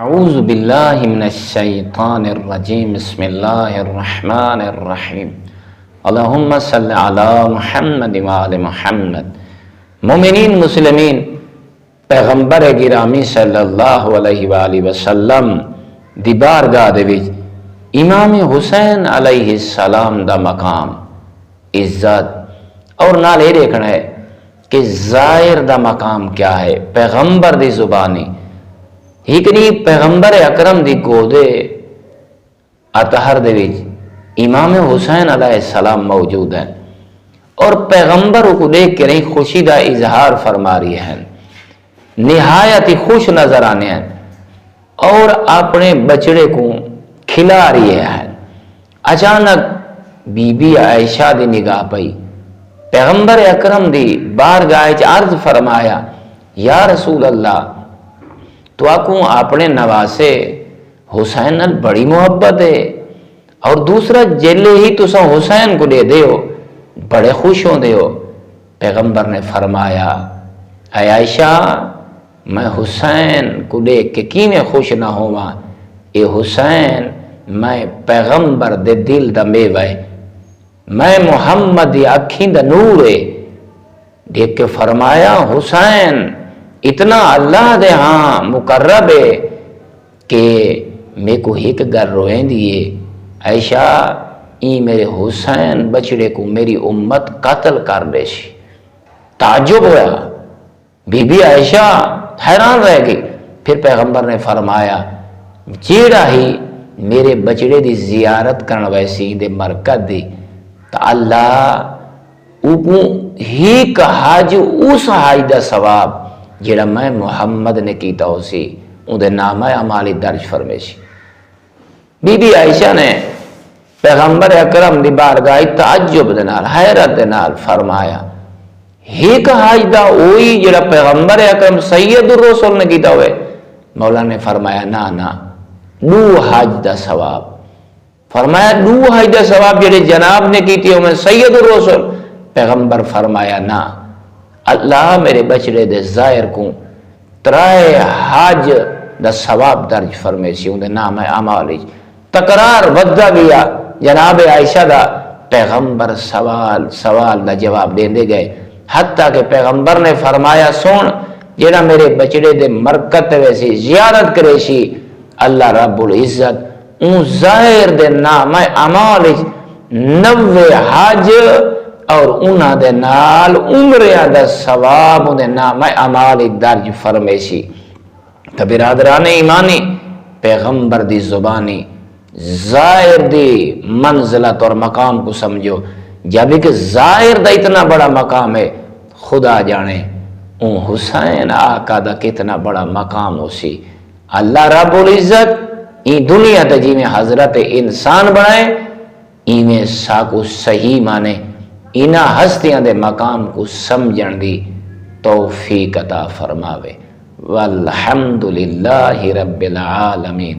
اعوذ باللہ من الشیطان الرجیم بسم اللہ الرحمن الرحیم اللہم صلی علی محمد وآل محمد۔ مومنین مسلمین، پیغمبر گرامی صلی اللہ علیہ وآلہ وسلم دی بارگاہ دے وچ امام حسین علیہ السلام دا مقام عزت اور نال یہ دیکھنا ہے کہ ظاہر دا مقام کیا ہے۔ پیغمبر دی زبانی ہکری پیغمبر اکرم دی گودے اطہر دے وچ امام حسین علیہ السلام موجود ہیں اور پیغمبر کو دیکھ کے نہیں خوشی دا اظہار فرما رہی ہیں، نہایت خوش نظر آنے ہیں اور اپنے بچڑے کو کھلا رہی ہیں۔ اچانک بی بی عائشہ دی نگاہ پئی پیغمبر اکرم دی بارگاہ وچ عرض فرمایا، یا رسول اللہ، تو آکوں اپنے نواسے حسین نال بڑی محبت ہے اور دوسرا جیلے ہی تو سا حسین کو دے دے ہو، بڑے خوش ہوں دے ہو۔ پیغمبر نے فرمایا، اے عائشہ، میں حسین کو دیکھ کے کی میں خوش نہ ہوا، اے حسین میں پیغمبر دے دل دا میوہ ہے، میں محمد دی اکھیں دا نور ہے۔ دیکھ کے فرمایا، حسین اتنا اللہ دے ہاں مقرب ہے کہ میں کو ایک گر روئیں دیئے، عائشہ این میرے حسین بچڑے کو میری امت قتل کر دے سی۔ تعجب ہوا، بی بی عائشہ حیران رہ گئی۔ پھر پیغمبر نے فرمایا، جیڑا ہی میرے بچڑے دی زیارت کرن ویسی دے مرکت دی تا اللہ اوکوں ہی کا حاج اس حاج دا ثواب جیڑا میں محمد نے کیتا ہو سی ان دے نامہ اعمال درج فرمیشی۔ بی بی عائشہ نے پیغمبر اکرم دی بارگاہ تعجب دے نال حیرت دے نال فرمایا، ایک حاج دا اوہی جیڑا پیغمبر اکرم سید الرسول نے کیتا ہوئے؟ مولا نے فرمایا، نا دو حاج دا ثواب۔ فرمایا، دو حاج دا ثواب جیڑے جناب نے کیتی ہو میں سید الرسول؟ پیغمبر فرمایا، نا، اللہ میرے بچڑے دے ظاہر کو ترائے حاج دا ثواب درج فرمیسی ان دے نام اعمال۔ تکرار بدہ گیا جناب عائشہ دا، پیغمبر سوال دا جواب دیندے گئے، حتیٰ کہ پیغمبر نے فرمایا، سن جنہا میرے بچڑے دے مرکت ویسی زیارت کرے سی، اللہ رب العزت ان ظاہر دے نام اعمال 90 حاج اور انہاں دے نال عمریاں دا ثواب انہاں دے نام اعمال درج فرمیشی۔ تو برادران ایمانی، پیغمبر دی زبانی ظاہر دی منزلت اور مقام کو سمجھو، جب کہ ظاہر دا اتنا بڑا مقام ہے، خدا جانے ان حسین آقا دا کتنا بڑا مقام ہو سی۔ اللہ رب العزت این دنیا تجی میں حضرت انسان بنائے، ایمیں ساکو صحیح مانے، انہا ہستیاں دے مقام کو سمجھن دی توفیق عطا فرماوے۔ والحمدللہ رب العالمین۔